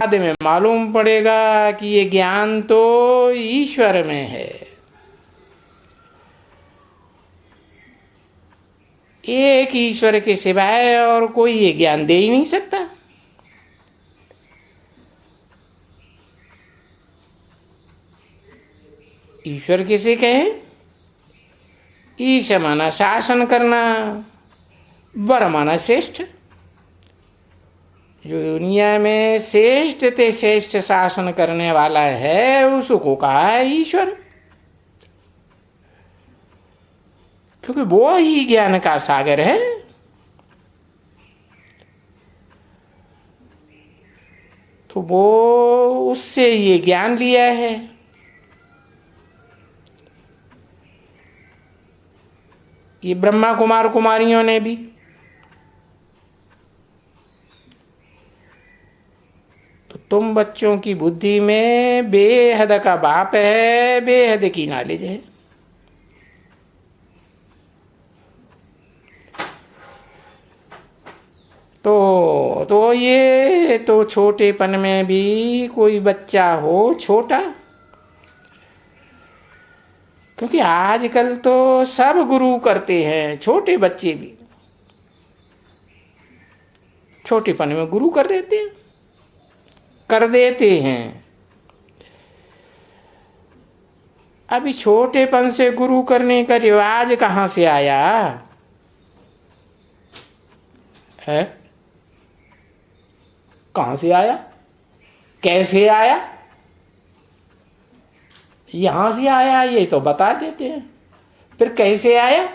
बाद में मालूम पड़ेगा कि ये ज्ञान तो ईश्वर में है। एक ईश्वर के सिवाय और कोई ये ज्ञान दे ही नहीं सकता। ईश्वर किसे कहे? ईश माना शासन करना, वर माना श्रेष्ठ। जो दुनिया में श्रेष्ठ ते श्रेष्ठ शासन करने वाला है उसको कहा है ईश्वर, क्योंकि वो ही ज्ञान का सागर है। तो वो उससे ये ज्ञान लिया है। ये ब्रह्मा कुमार कुमारियों ने भी तो तुम बच्चों की बुद्धि में बेहद का बाप है, बेहद की नॉलेज है। तो ये तो छोटेपन में भी कोई बच्चा हो छोटा, क्योंकि आजकल तो सब गुरु करते हैं, छोटे बच्चे भी छोटेपन में गुरु कर देते हैं। अभी छोटेपन से गुरु करने का रिवाज कहाँ से आया है? कहाँ से आया, कैसे आया? यहां से आया ये तो बता देते हैं, फिर कैसे आया?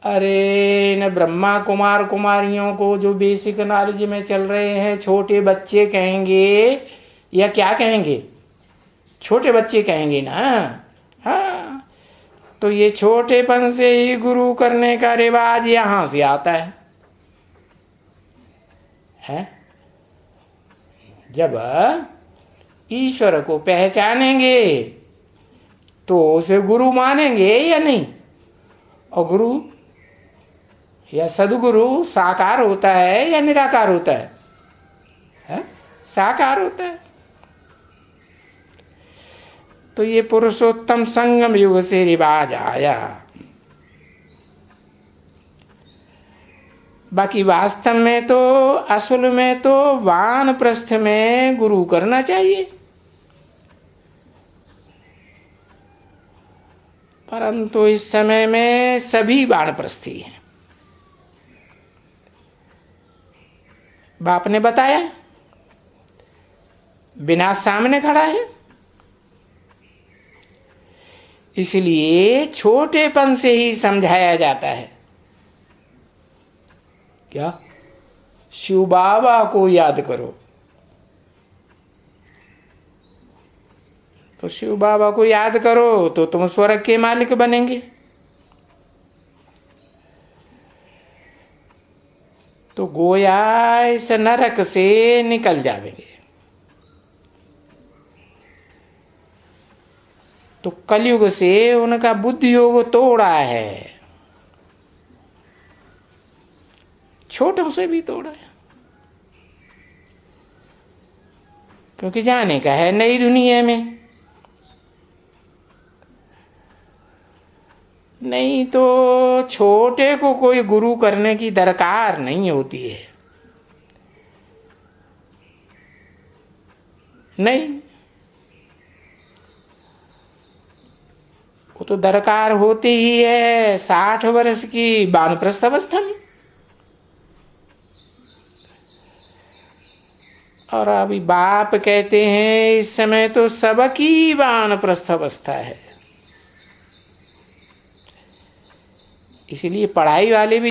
अरे न ब्रह्मा कुमार कुमारियों को जो बेसिक नॉलेज में चल रहे हैं छोटे बच्चे कहेंगे या क्या कहेंगे? छोटे बच्चे कहेंगे ना। हाँ, तो ये छोटेपन से ही गुरु करने का रिवाज यहां से आता है। जब ईश्वर को पहचानेंगे तो उसे गुरु मानेंगे या नहीं? और गुरु या सदगुरु साकार होता है या निराकार होता है? साकार होता है। तो ये पुरुषोत्तम संगम युग से रिवाज आया। बाकी वास्तव में तो असल में तो वानप्रस्थ में गुरु करना चाहिए, परंतु इस समय में सभी वानप्रस्थी हैं। बाप ने बताया विनाश सामने खड़ा है, इसलिए छोटेपन से ही समझाया जाता है। क्या? शिव बाबा को याद करो। तो शिव बाबा को याद करो तो तुम स्वर्ग के मालिक बनेंगे। तो गोया इस नरक से निकल जाएंगे। तो कलयुग से उनका बुद्धि योग तोड़ा है, छोटों से भी तोड़ा है, क्योंकि जाने का है नई दुनिया में। नहीं तो छोटे को कोई गुरु करने की दरकार नहीं होती है। नहीं, वो तो दरकार होती ही है 60 वर्ष की वानप्रस्थ अवस्था में। और अभी बाप कहते हैं इस समय तो सबकी वानप्रस्थ अवस्था है, इसलिए पढ़ाई वाले भी